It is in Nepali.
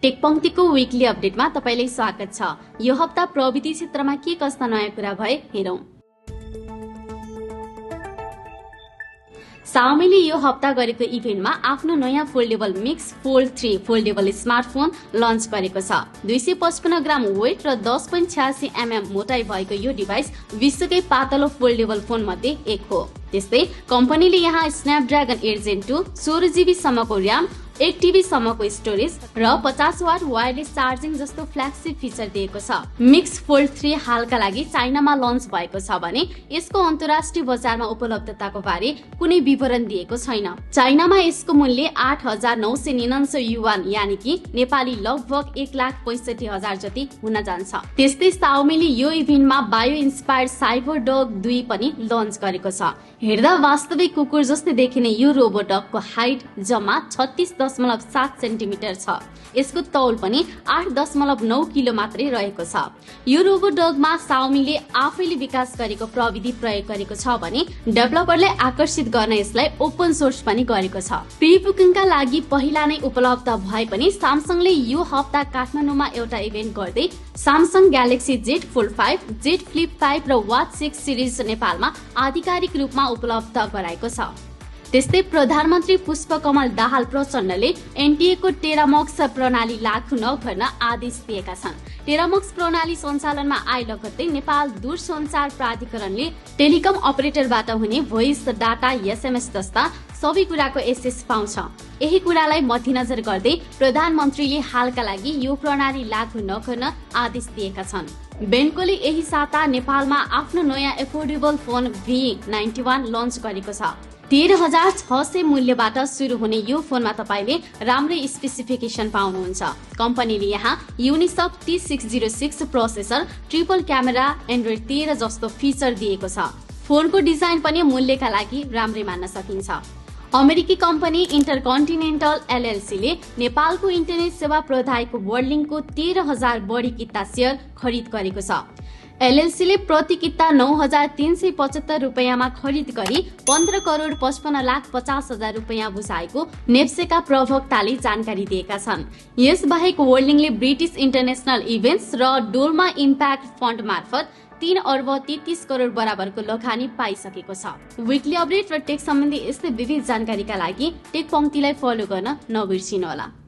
टेकपंक्तिको वीकली अपडेटमा तपाईलाई स्वागत छ। यो हप्ता प्रविधि क्षेत्रमा के कस्ता नयाँ कुरा भए हेरौं। Xiaomi ले यो हप्ता गरेको इभेन्टमा आफ्नो नयाँ foldable mix fold 3 foldable smartphone launch गरेको छ। 255 ग्राम वेट र 10.86 mm मोटाई भएको यो डिभाइस विश्वकै पातलो फोल्डेबल फोन मध्ये एक हो। त्यस्तै कम्पनीले यहाँ स्न्यापड्रागन 8 Gen 2 16 GB सम्मको र्याम 1 TB सम्मको स्टोरेज र 50 वाट वायरलेस चार्जिङ जस्तो फ्ल्यागशिप फिचर दिएको छ। मिक्स फोल्ड 3 हालका लागि चाइनामा लन्च भएको छ भने यसको अन्तर्राष्ट्रिय बजारमा उपलब्धताको बारे कुनै विवरण दिएको छैन। चाइनामा यसको मूल्य 8,999 युवान यानि कि नेपाली लगभग 1,65,000 जति हुन जान्छ। त्यस्तै Xiaomi ले यो इभेन्टमा बायो इन्स्पायर्ड साइबर डग 2 पनि लन्च गरेको छ। हेर्दा वास्तविक कुकुर जस्तै देखिने यो रोबो डगको हाइट जम्मा 36.7 सेन्टिमिटर छ। यसको तौल पनि 8.9 किलो मात्रै रहेको छ। यो रोबो डगमा Xiaomi ले आफैले विकास गरेको प्रविधि प्रयोग गरेको छ भने डेभलपरले आकर्षित गर्न यसलाई ओपन सोर्स पनि गरेको छ। प्री बुकिङका लागि पहिला नै उपलब्ध भए पनि Samsungले यो हप्ता काठमाडौँमा एउटा इभेन्ट गर्दै Samsung Galaxy Z Fold 5, Z Flip 5 र Watch 6 सिरिज नेपालमा आधिकारिक रूपमा उपलब्ध गराएको छ। त्यस्तै प्रधानमन्त्री पुष्पकमल दाहाल प्रचण्डले एनटिए को टेरामक्स प्रणाली लागू नगर्न आदेश दिएका छन्। टेरामक्स प्रणाली सञ्चालनमा आए लगत्तै नेपाल दूरसञ्चार प्राधिकरणले टेलिकम अपरेटरबाट हुने भोइस डाटा एसएमएस जस्ता सबै कुराको एक्सेस पाउँछ। यही कुरालाई मध्यनजर गर्दै प्रधानमन्त्रीले हालका लागि यो प्रणाली लागू नगर्न आदेश दिएका छन्। बेन्कोले यही साता नेपालमा आफ्नो नयाँ एफोर्डेबल फोन V91 लन्च गरेको छ। 13,600 मूल्यबाट सुरु हुने यो फोनमा तपाईले राम्रै स्पेसिफिकेसन पाउनुहुन्छ। कम्पनीले यहाँ युनिसक T606 processor, triple camera, Android 13 जस्तो फिचर दिएको छ। फोनको डिजाइन पनि मूल्यका लागि राम्रै मान्न सकिन्छ। अमेरिकी कम्पनी इन्टरकन्टिनेन्टल LLC ले नेपालको इन्टरनेट सेवा प्रदायको वर्ल्डलिङको 13,000 बढी किता शेयर खरिद गरेको छ। LLC ले प्रति किता 9,375 रुपैयाँमा खरिद गरी 15 करोड 55 लाख 50,000 रुपैयाँ बुझाएको नेप्सेका प्रवक्ताले जानकारी दिएका छन्। यस बाहेक वर्ल्डलिङले ब्रिटिश इन्टरनेशनल इभेन्ट्स र डोल्मा इम्प्याक्ट फन्ड मार्फत 3 अर्ब 33 करोड बराबरको लगानी पाइसकेको छ। वीकली अपडेट र टेक सम्बन्धी यस्तै विविध जानकारीका लागि टेक पंक्तिलाई फलो गर्न नबिर्सिनुहोला।